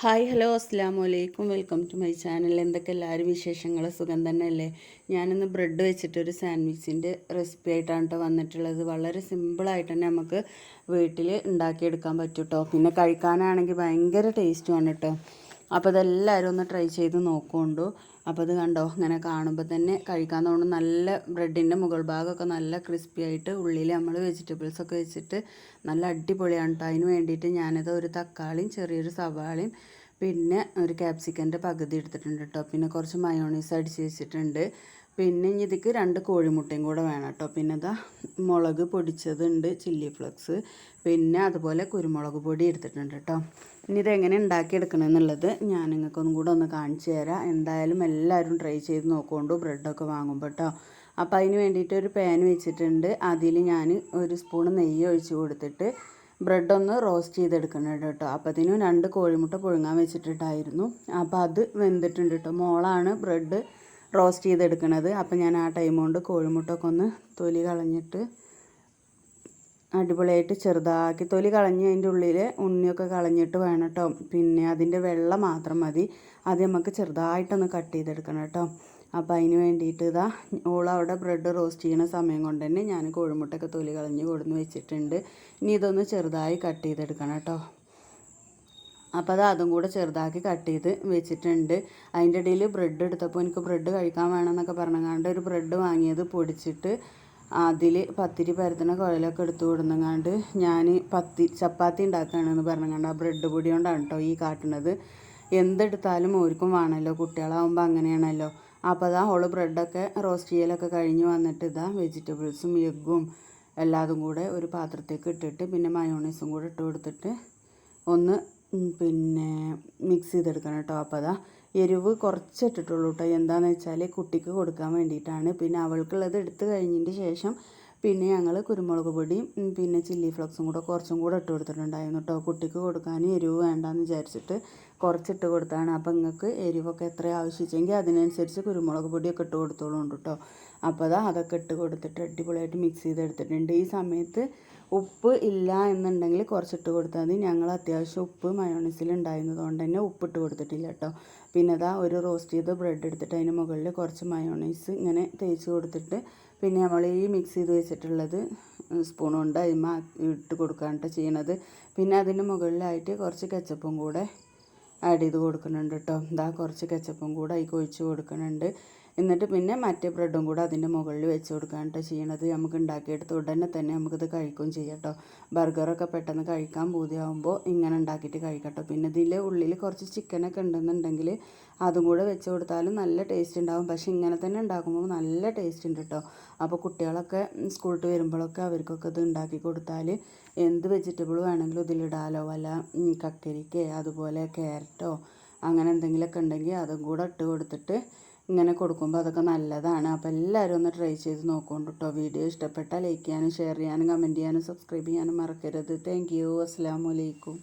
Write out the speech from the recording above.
Hi hello അസ്സാം വലൈക്കും welcome to my channel. എന്തൊക്കെ എല്ലാവരും വിശേഷങ്ങൾ? സുഖം തന്നെയല്ലേ? ഞാനിന്ന് ബ്രെഡ് വെച്ചിട്ടൊരു സാൻഡ്വിച്ചിൻ്റെ റെസിപ്പി ആയിട്ടാണ് കേട്ടോ വന്നിട്ടുള്ളത്. വളരെ സിമ്പിളായിട്ട് തന്നെ നമുക്ക് വീട്ടിൽ ഉണ്ടാക്കിയെടുക്കാൻ പറ്റും കേട്ടോ. പിന്നെ കഴിക്കാനാണെങ്കിൽ ഭയങ്കര ടേസ്റ്റുമാണ് കേട്ടോ. അപ്പോൾ ഇതെല്ലാവരും ഒന്ന് ട്രൈ ചെയ്ത് നോക്കുകൊണ്ടു. അപ്പോൾ ഇത് കണ്ടോ, ഇങ്ങനെ കാണുമ്പോൾ തന്നെ കഴിക്കാൻ തോന്നും. നല്ല ബ്രെഡിൻ്റെ മുകൾ ഭാഗമൊക്കെ നല്ല ക്രിസ്പി ആയിട്ട് ഉള്ളിൽ നമ്മൾ വെജിറ്റബിൾസൊക്കെ വെച്ചിട്ട് നല്ല അടിപൊളിയാണ് കേട്ടോ. അതിന് വേണ്ടിയിട്ട് ഞാനത് ഒരു തക്കാളിയും ചെറിയൊരു സവാളയും പിന്നെ ഒരു ക്യാപ്സിക്കൻ്റെ പകുതി എടുത്തിട്ടുണ്ട് കേട്ടോ. പിന്നെ കുറച്ച് മയോണൈസ് അടിച്ച് വെച്ചിട്ടുണ്ട്. പിന്നെ ഇനി ഇതിക്ക് 2 കോഴിമുട്ടയും കൂടെ വേണം കേട്ടോ. പിന്നെ ഇതാ മുളക് പൊടിച്ചതുണ്ട്, ചില്ലി ഫ്ലെക്സ്, പിന്നെ അതുപോലെ കുരുമുളക് പൊടി എടുത്തിട്ടുണ്ട് കേട്ടോ. ഇനി ഇതെങ്ങനെ ഉണ്ടാക്കിയെടുക്കണമെന്നുള്ളത് ഞാൻ നിങ്ങൾക്കൊന്നും കൂടെ ഒന്ന് കാണിച്ചു തരാം. എന്തായാലും എല്ലാവരും ട്രൈ ചെയ്ത് നോക്കുകൊണ്ടു ബ്രെഡൊക്കെ വാങ്ങുമ്പോൾ കേട്ടോ. അപ്പോൾ അതിന് വേണ്ടിയിട്ട് ഒരു പാൻ വെച്ചിട്ടുണ്ട്. അതിൽ ഞാൻ ഒരു സ്പൂൺ നെയ്യ് ഒഴിച്ച് കൊടുത്തിട്ട് ബ്രെഡൊന്ന് റോസ്റ്റ് ചെയ്തെടുക്കുന്നുണ്ട് കേട്ടോ. അപ്പോൾ അതിന് 2 കോഴിമുട്ട പുഴുങ്ങാൻ വെച്ചിട്ടുണ്ടായിരുന്നു. അപ്പോൾ അത് വെന്തിട്ടുണ്ട് കേട്ടോ. മോളാണ് ബ്രെഡ് റോസ്റ്റ് ചെയ്തെടുക്കണത്. അപ്പോൾ ഞാൻ ആ ടൈം കൊണ്ട് കോഴിമുട്ടൊക്കെ ഒന്ന് തൊലി കളഞ്ഞിട്ട് അടിപൊളിയായിട്ട് ചെറുതാക്കി തൊലി കളഞ്ഞ് അതിൻ്റെ ഉള്ളിൽ ഉണ്ണിയൊക്കെ കളഞ്ഞിട്ട് വേണം കേട്ടോ. പിന്നെ അതിൻ്റെ വെള്ളം മാത്രം മതി. അത് നമുക്ക് ചെറുതായിട്ടൊന്ന് കട്ട് ചെയ്തെടുക്കണം കേട്ടോ. അപ്പോൾ അതിന് വേണ്ടിയിട്ട് ഇതാ അവിടെ ബ്രെഡ് റോസ്റ്റ് ചെയ്യുന്ന സമയം കൊണ്ട് തന്നെ ഞാൻ കോഴിമുട്ടയൊക്കെ തൊലി കളഞ്ഞ് കൊടുന്ന് വെച്ചിട്ടുണ്ട്. ഇനി ഇതൊന്ന് ചെറുതായി കട്ട് ചെയ്തെടുക്കണം കേട്ടോ. അപ്പോൾ അത് അതും കൂടെ ചെറുതാക്കി കട്ട് ചെയ്ത് വെച്ചിട്ടുണ്ട്. അതിൻ്റെ ഇടയിൽ ബ്രെഡ് എടുത്തപ്പോൾ എനിക്ക് ബ്രെഡ് കഴിക്കാൻ വേണമെന്നൊക്കെ പറഞ്ഞങ്ങാണ്ട് ഒരു ബ്രെഡ് വാങ്ങിയത് പൊടിച്ചിട്ട് അതിൽ പത്തിരി പരത്തുന്ന കുഴലൊക്കെ എടുത്ത് കൊടുന്നങ്ങാണ്ട് ഞാൻ ചപ്പാത്തി ഉണ്ടാക്കുകയാണെന്ന് പറഞ്ഞങ്ങാണ്ട് ആ ബ്രെഡ് പൊടി കൊണ്ടാണ് കേട്ടോ ഈ കാട്ടുന്നത്. എന്തെടുത്താലും ഓർക്കും വേണമല്ലോ, കുട്ടികളാവുമ്പോൾ അങ്ങനെയാണല്ലോ. അപ്പോൾ അതാ ഹോള് ബ്രെഡൊക്കെ റോസ്റ്റ് ചെയ്യലൊക്കെ കഴിഞ്ഞ് വന്നിട്ട് ഇതാ വെജിറ്റബിൾസും എഗ്ഗും എല്ലാതും കൂടെ ഒരു പാത്രത്തേക്ക് ഇട്ടിട്ട് പിന്നെ മയോണൈസും കൂടെ ഇട്ട് കൊടുത്തിട്ട് ഒന്ന് പിന്നെ മിക്സ് ചെയ്തെടുക്കണം കേട്ടോ. അപ്പോൾ അതാ എരിവ് കുറച്ച് ഇട്ടിട്ടുള്ളൂ കേട്ടോ. എന്താണെന്ന് വെച്ചാൽ കുട്ടിക്ക് കൊടുക്കാൻ വേണ്ടിയിട്ടാണ്. പിന്നെ അവൾക്കുള്ളത് എടുത്ത് കഴിഞ്ഞതിന് ശേഷം പിന്നെ ഞങ്ങൾ കുരുമുളക് പൊടിയും പിന്നെ ചില്ലി ഫ്ലക്സും കൂടെ കുറച്ചും കൂടെ ഇട്ട് കൊടുത്തിട്ടുണ്ടായിരുന്നു കേട്ടോ. കുട്ടിക്ക് കൊടുക്കാൻ എരിവ് വേണ്ടാന്ന് വിചാരിച്ചിട്ട് കുറച്ചിട്ട് കൊടുത്താണ്. അപ്പോൾ നിങ്ങൾക്ക് എരിവൊക്കെ എത്ര ആവശ്യിച്ചെങ്കിൽ അതിനനുസരിച്ച് കുരുമുളക് പൊടിയൊക്കെ ഇട്ട് കൊടുത്തോളുണ്ട് കേട്ടോ. അപ്പോൾ അതൊക്കെ ഇട്ട് കൊടുത്തിട്ട് അടിപൊളിയായിട്ട് മിക്സ് ചെയ്തെടുത്തിട്ടുണ്ട്. ഈ സമയത്ത് ഉപ്പ് ഇല്ല എന്നുണ്ടെങ്കിൽ കുറച്ചിട്ട് കൊടുത്താൽ മതി. ഞങ്ങൾ അത്യാവശ്യം ഉപ്പ് മയോണൈസിൽ ഉണ്ടായിരുന്നത് കൊണ്ട് തന്നെ ഉപ്പിട്ട് കൊടുത്തിട്ടില്ല കേട്ടോ. പിന്നെ ഒരു റോസ്റ്റ് ചെയ്ത് ബ്രെഡ് എടുത്തിട്ട് അതിന് മുകളിൽ കുറച്ച് മയോണൈസ് ഇങ്ങനെ തേച്ച് കൊടുത്തിട്ട് പിന്നെ നമ്മൾ ഈ മിക്സ് ചെയ്ത് വെച്ചിട്ടുള്ളത് സ്പൂൺ കൊണ്ട് അതിമ ഇട്ട് കൊടുക്കാനായിട്ട് ചെയ്യണത്. പിന്നെ അതിന് മുകളിലായിട്ട് കുറച്ച് കെച്ചപ്പും കൂടെ ആഡ് ചെയ്ത് കൊടുക്കുന്നുണ്ട് കേട്ടോ. കുറച്ച് കെച്ചപ്പും കൂടെ അതിൽ ഒഴിച്ച് കൊടുക്കുന്നുണ്ട്. എന്നിട്ട് പിന്നെ മറ്റേ ബ്രെഡും കൂടെ അതിൻ്റെ മുകളിൽ വെച്ച് കൊടുക്കാനായിട്ട് ചെയ്യണത്. നമുക്ക് ഉണ്ടാക്കിയെടുത്ത് ഉടനെ തന്നെ നമുക്കിത് കഴിക്കുകയും ചെയ്യാം കേട്ടോ. ബർഗറൊക്കെ പെട്ടെന്ന് കഴിക്കാൻ പൂതിയാകുമ്പോൾ ഇങ്ങനെ ഉണ്ടാക്കിയിട്ട് കഴിക്കട്ടോ. പിന്നെ ഇതിൽ ഉള്ളിൽ കുറച്ച് ചിക്കനൊക്കെ ഉണ്ടെന്നുണ്ടെങ്കിൽ അതും കൂടെ വെച്ച് കൊടുത്താലും നല്ല ടേസ്റ്റ് ഉണ്ടാകും. പക്ഷേ ഇങ്ങനെ തന്നെ ഉണ്ടാക്കുമ്പോൾ നല്ല ടേസ്റ്റ് ഉണ്ട് കേട്ടോ. അപ്പോൾ കുട്ടികളൊക്കെ സ്കൂളിൽ വരുമ്പോഴൊക്കെ അവർക്കൊക്കെ ഇത് ഉണ്ടാക്കി കൊടുത്താൽ എന്ത് വെജിറ്റബിൾ വേണമെങ്കിലും ഇതിലിടാലോ. വല്ല കക്കരിക്കയോ അതുപോലെ ക്യാരറ്റോ അങ്ങനെ എന്തെങ്കിലുമൊക്കെ ഉണ്ടെങ്കിൽ അതും കൂടെ ഇട്ട് കൊടുത്തിട്ട് ഇങ്ങനെ കൊടുക്കുമ്പോൾ അതൊക്കെ നല്ലതാണ്. അപ്പോൾ എല്ലാവരും ഒന്ന് ട്രൈ ചെയ്ത് നോക്കുന്നുണ്ട് കേട്ടോ. വീഡിയോ ഇഷ്ടപ്പെട്ടാൽ ലൈക്ക് ചെയ്യാനും ഷെയർ ചെയ്യാനും കമൻറ്റ് ചെയ്യാനും സബ്സ്ക്രൈബ് ചെയ്യാനും മറക്കരുത്. Thank you. അസ്സലാമു അലൈക്കും.